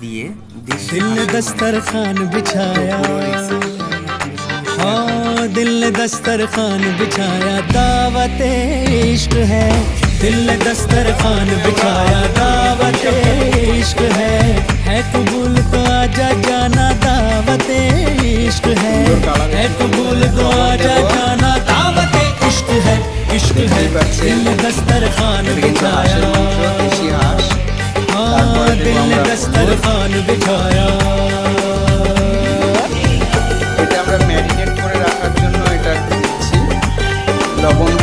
দিয়ে दिल ने दस्तरखान बिछाया, हाँ दिल ने दस्तरखान बिछाया, दावत इश्क है। दिल ने दस्तरखान बिछाया, दावत इश्क है कबूल तो आजा जाना, दावत इश्क है कबूल तो आजा जाना, दावत इश्क है, इश्क है। दिल ने दस्तरखान बिछाया, हाँ दिल ने दस्तरखान बिछाया। এটা আমরা ম্যারিনেট করে রাখার জন্য এটা দিচ্ছি লবণ